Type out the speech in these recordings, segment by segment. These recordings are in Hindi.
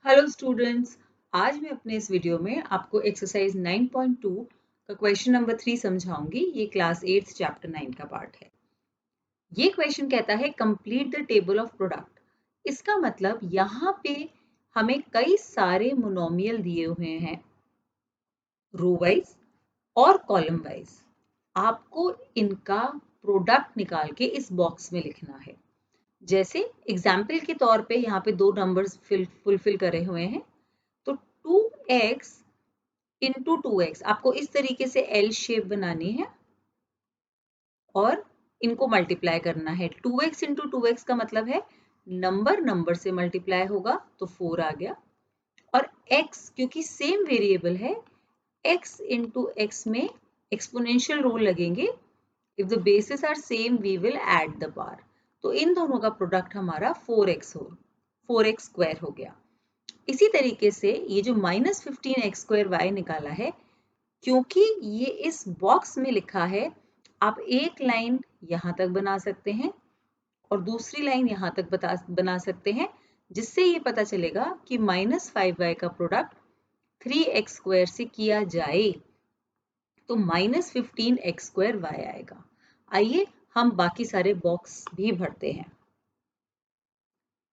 हेलो स्टूडेंट्स, आज मैं अपने इस वीडियो में आपको एक्सरसाइज 9.2 का क्वेश्चन नंबर 3 समझाऊंगी। ये क्लास 8 चैप्टर 9 का पार्ट है। ये क्वेश्चन कहता है complete the table of product. इसका मतलब यहाँ पे हमें कई सारे मोनोमियल दिए हुए हैं, रो वाइज और कॉलम वाइज। आपको इनका प्रोडक्ट निकाल के इस बॉक्स में लिखना है। जैसे एग्जाम्पल के तौर पे यहाँ पे दो नंबर्स फुलफिल करे हुए हैं, तो 2x इंटू 2x आपको इस तरीके से एल शेप बनानी है और इनको मल्टीप्लाई करना है। 2x इंटू 2x का मतलब है नंबर से मल्टीप्लाई होगा तो 4 आ गया, और x क्योंकि सेम वेरिएबल है, x इंटू एक्स में एक्सपोनेंशियल रूल लगेंगे। If the basis are same we will add the power. तो इन दोनों का प्रोडक्ट हमारा 4x स्क्वायर हो गया। इसी तरीके से ये जो -15x² निकाला है, क्योंकि ये इस बॉक्स में लिखा है, आप एक लाइन यहाँ तक बना सकते हैं और दूसरी लाइन यहाँ तक बना सकते हैं, जिससे ये पता चलेगा कि -5y का प्रोडक्ट 3x² से किया जाए तो -15x² आएगा। आइए हम बाकी सारे बॉक्स भी भरते हैं।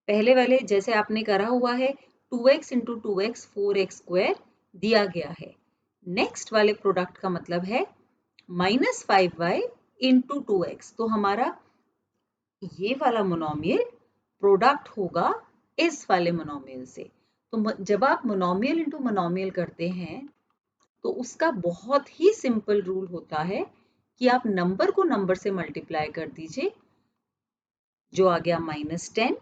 पहले वाले जैसे आपने करा हुआ है, 2x इंटू 2x 4x² दिया गया है। नेक्स्ट वाले प्रोडक्ट का मतलब है -5y इंटू 2x, तो हमारा ये वाला मोनोमियल प्रोडक्ट होगा इस वाले मोनोमियल से। तो जब आप मोनोमियल इंटू मोनोमियल करते हैं तो उसका बहुत ही सिंपल रूल होता है कि आप नंबर को नंबर से मल्टीप्लाई कर दीजिए, जो आ गया -10,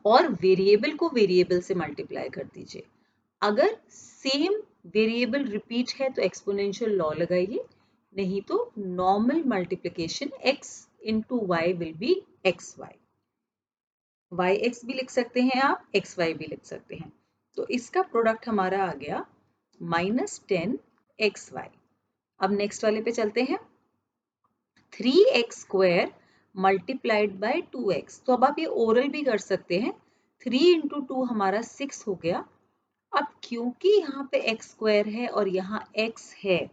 और वेरिएबल को वेरिएबल से मल्टीप्लाई कर दीजिए। अगर सेम वेरिएबल रिपीट है तो एक्सपोनेंशियल लॉ लगाइए, नहीं तो normal multiplication x into Y will be xy। yx भी लिख सकते हैं आप, xy भी लिख सकते हैं। तो इसका प्रोडक्ट हमारा आ गया -10xy। अब नेक्स्ट वाले पे चलते हैं। 3x² मल्टीप्लाइड बाय 2x, तो अब आप ये ओरल भी कर सकते हैं। 3 इंटू 2 हमारा 6 हो गया। अब क्योंकि यहाँ पे x² है और यहाँ x है,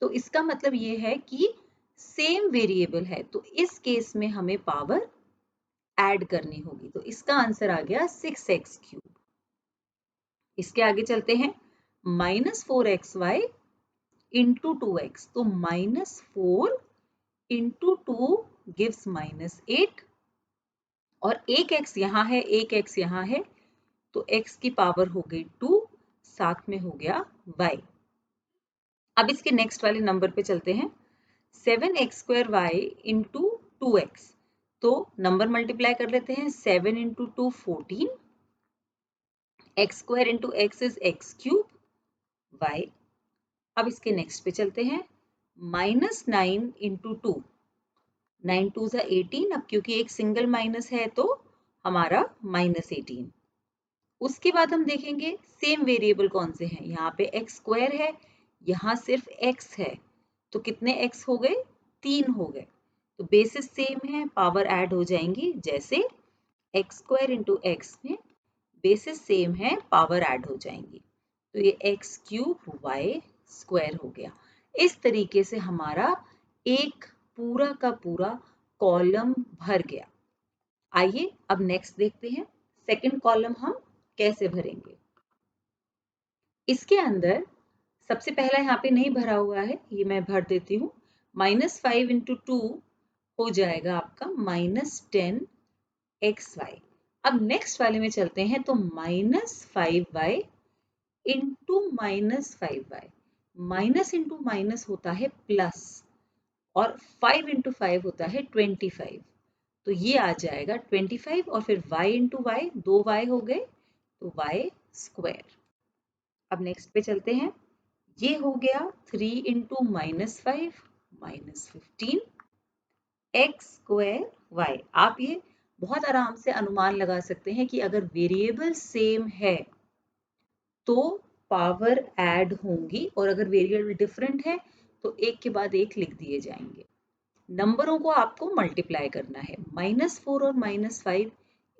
तो इसका मतलब ये है कि सेम वेरिएबल है, तो इस केस में हमें पावर ऐड करनी होगी। तो इसका आंसर आ गया 6x³। इसके आगे चलते हैं। -4xy इंटू 2x, तो -4 इंटू 2 गिव्स -8, और एक x यहाँ है, एक x यहाँ है, तो x की पावर हो गई 2, साथ में हो गया y। अब इसके नेक्स्ट वाले नंबर पे चलते हैं। 7x² इंटू 2x, तो नंबर मल्टीप्लाई कर लेते हैं। 7 into 2 14, x² into x is x³ y। अब इसके नेक्स्ट पे चलते हैं। -9 इंटू 2, 9 2 ज़ा 18, अब क्योंकि एक सिंगल माइनस है तो हमारा -18। उसके बाद हम देखेंगे सेम वेरिएबल कौन से हैं। यहाँ पे x² है, यहाँ सिर्फ x है, तो कितने x हो गए? 3 हो गए। तो बेसिस सेम है, पावर ऐड हो जाएंगी। जैसे x² इंटू एक्स में बेसिस सेम है, पावर ऐड हो जाएंगी, तो ये x³ y² हो गया। इस तरीके से हमारा एक पूरा का पूरा कॉलम भर गया। आइए अब नेक्स्ट देखते हैं, सेकंड कॉलम हम कैसे भरेंगे। इसके अंदर सबसे पहला यहाँ पे नहीं भरा हुआ है, ये मैं भर देती हूँ। -5 इंटू 2 हो जाएगा आपका -10xy। अब नेक्स्ट वाले में चलते हैं, तो -5y into -5y, minus into minus होता है प्लस, और 5 इंटू 5 होता है 25, तो ये आ जाएगा 25, और फिर y इंटू वाई, 2 y हो गए, तो y²। अब नेक्स्ट पे चलते हैं। ये हो गया 3 इंटू -5 -15 x²y। आप ये बहुत आराम से अनुमान लगा सकते हैं कि अगर वेरिएबल सेम है तो पावर ऐड होंगी, और अगर वेरिएबल डिफरेंट है तो एक के बाद एक लिख दिए जाएंगे। नंबरों को आपको मल्टीप्लाई करना है। -4 और -5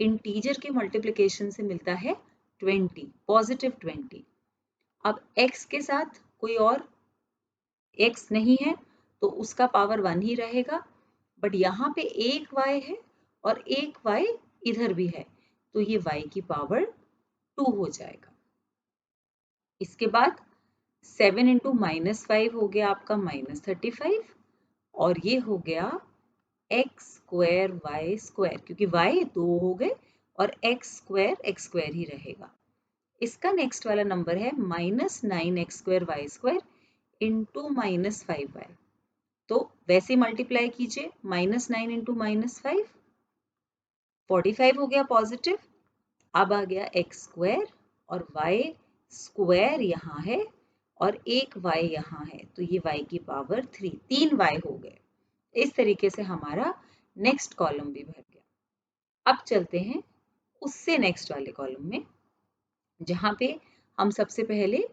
इंटीजर के मल्टीप्लिकेशन से मिलता है 20, +20। अब x के साथ कोई और x नहीं है तो उसका पावर 1 ही रहेगा, बट यहाँ पे एक y है और एक y इधर भी है, तो ये y की पावर 2 हो जाएगा। इसके बाद 7 इंटू -5 हो गया आपका -35, और ये हो गया x स्क्वायर y स्क्वायर, क्योंकि y 2 हो गए और x स्क्वायर ही रहेगा। इसका नेक्स्ट वाला नंबर है -9x square y square into -5y। तो वैसे मल्टीप्लाई कीजिए, -9 इंटू -5, 45 हो गया पॉजिटिव। अब आ गया x स्क्वायर और y स्क्वायर यहाँ है और एक y यहाँ है, तो ये y की पावर 3, 3 y हो गए। इस तरीके से हमारा नेक्स्ट कॉलम भी भर गया। अब चलते हैं उससे नेक्स्ट वाले कॉलम में, जहां पे हम सबसे पहले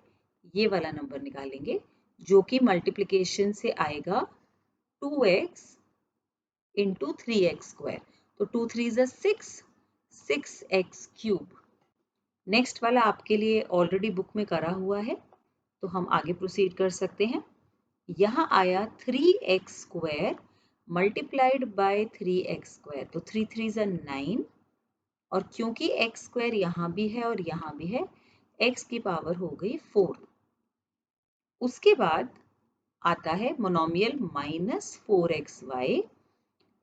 ये वाला नंबर निकालेंगे जो कि मल्टीप्लिकेशन से आएगा 2x इंटू 3x स्क्वायर। तो 2 3 6, 6x क्यूब। नेक्स्ट वाला आपके लिए ऑलरेडी बुक में करा हुआ है, तो हम आगे प्रोसीड कर सकते हैं। यहाँ आया 3x square multiplied by 3x square, तो 3 3 9, और क्योंकि x स्क्वायर यहाँ भी है और यहाँ भी है, x की पावर हो गई 4। उसके बाद आता है monomial -4xy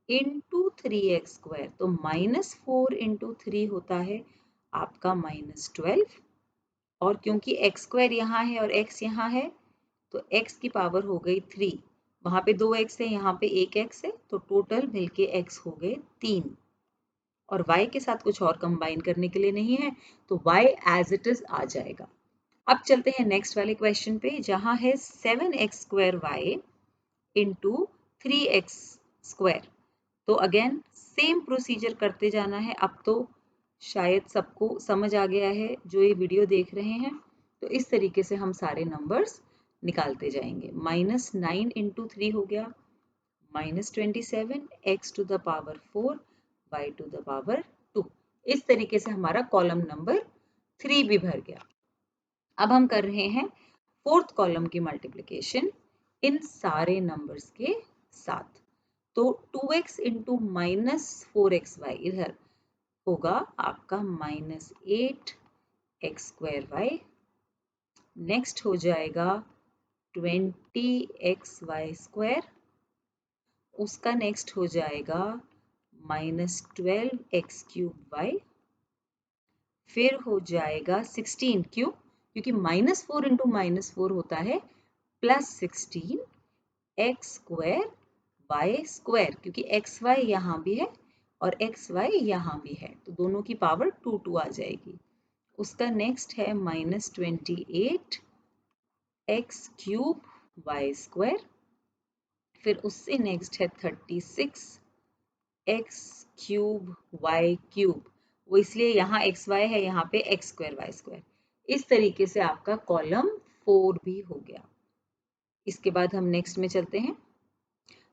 into 3x square, तो -4 इंटू 3 होता है आपका -12, और क्योंकि x स्क्वायर यहाँ है और x यहाँ है, तो x की पावर हो गई 3। वहां पे 2x है, यहाँ पे 1x है, तो टोटल मिलके x हो गए 3, और y के साथ कुछ और कंबाइन करने के लिए नहीं है, तो y एज इट इज आ जाएगा। अब चलते हैं नेक्स्ट वाले क्वेश्चन पे, जहां है 7x square y into 3x square. तो अगेन सेम प्रोसीजर करते जाना है। अब तो शायद सबको समझ आ गया है जो ये वीडियो देख रहे हैं, तो इस तरीके से हम सारे नंबर्स निकालते जाएंगे। -9 इंटू 3 हो गया -27, x to the power 4, y to the power 2। इस तरीके से हमारा कॉलम नंबर 3 भी भर गया। अब हम कर रहे हैं फोर्थ कॉलम की मल्टीप्लिकेशन इन सारे नंबर्स के साथ। तो 2x इंटू -4xy इधर होगा आपका -8x स्क्वायर y। नेक्स्ट हो जाएगा 20xy स्क्वायर। उसका नेक्स्ट हो जाएगा -12x क्यूब y। फिर हो जाएगा 16 क्यों, क्योंकि -4 इंटू -4 होता है +16 x स्क्वायर y स्क्वायर, क्योंकि एक्स वाई यहाँ भी है और एक्स वाई यहाँ भी है, तो दोनों की पावर 2 2 आ जाएगी। उसका नेक्स्ट है -28 x क्यूब y स्क्वायर। फिर उससे नेक्स्ट है 36 x क्यूब y क्यूब। वो इसलिए यहाँ एक्स वाई है, यहाँ पे एक्स स्क्वायर वाई स्क्वायर। इस तरीके से आपका कॉलम 4 भी हो गया। इसके बाद हम नेक्स्ट में चलते हैं,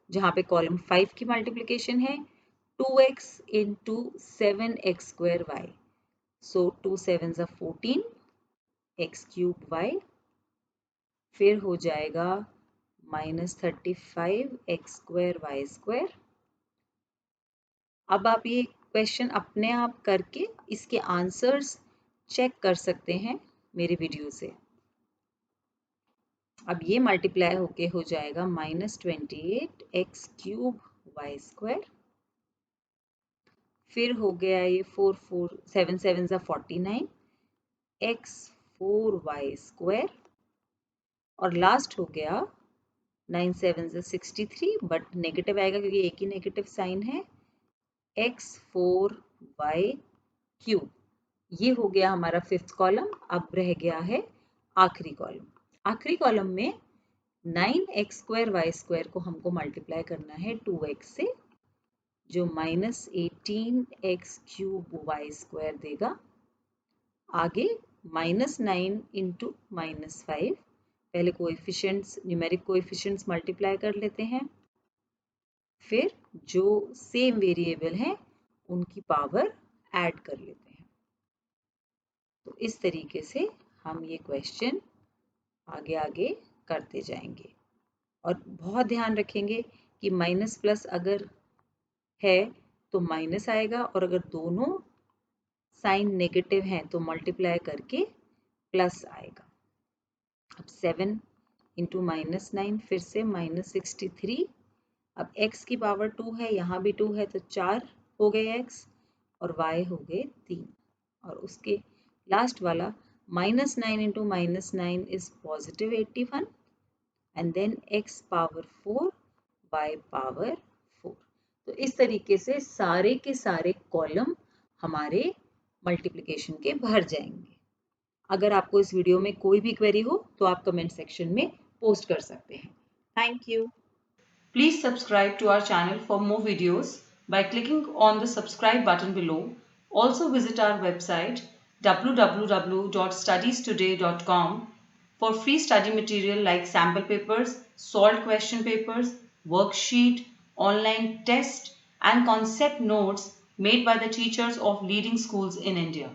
जहाँ पे कॉलम 5 की मल्टीप्लिकेशन है 2x into 7x square y। सो 2 7 14 x क्यूब y। फिर हो जाएगा -35 x स्क्वायर y स्क्वायर। अब आप ये क्वेश्चन अपने आप करके इसके आंसर्स चेक कर सकते हैं मेरे वीडियो से। अब ये मल्टीप्लाई होके हो जाएगा -28 x क्यूब y स्क्वायर। फिर हो गया ये 4 4 7 7 49 x 4 y स्क्वायर, और लास्ट हो गया 9 7 63, बट नेगेटिव आएगा क्योंकि एक ही नेगेटिव साइन है, x 4 y क्यूब। ये हो गया हमारा फिफ्थ कॉलम। अब रह गया है आखिरी कॉलम। आखिरी कॉलम में 9x स्क्वायर y स्क्वायर को हमको मल्टीप्लाई करना है 2x से, जो -18x क्यूब y स्क्वायर देगा। आगे -9 इंटू -5, पहले कोएफिशिएंट्स न्यूमेरिक कोएफिशिएंट्स मल्टीप्लाई कर लेते हैं। फिर जो सेम वेरिएबल हैं उनकी पावर ऐड कर लेते हैं। तो इस तरीके से हम ये क्वेश्चन आगे आगे करते जाएंगे और बहुत ध्यान रखेंगे कि माइनस प्लस अगर है तो माइनस आएगा और अगर दोनों साइन नेगेटिव हैं तो मल्टीप्लाई करके प्लस आएगा। अब 7 इंटू -9 फिर से -63। अब x की पावर 2 है, यहाँ भी 2 है तो 4 हो गए x और y हो गए 3। और उसके लास्ट वाला -9 into -9 is positive 81 and then x power 4 y power 4। तो इस तरीके से सारे के सारे कॉलम हमारे मल्टीप्लिकेशन के भर जाएंगे। अगर आपको इस वीडियो में कोई भी क्वेरी हो तो आप कमेंट सेक्शन में पोस्ट कर सकते हैं। Thank you. Please subscribe to our channel for more videos by clicking on the subscribe button below. Also visit our website www.studiestoday.com for free study material like sample papers, solved question papers, worksheet, online test and concept notes made by the teachers of leading schools in India.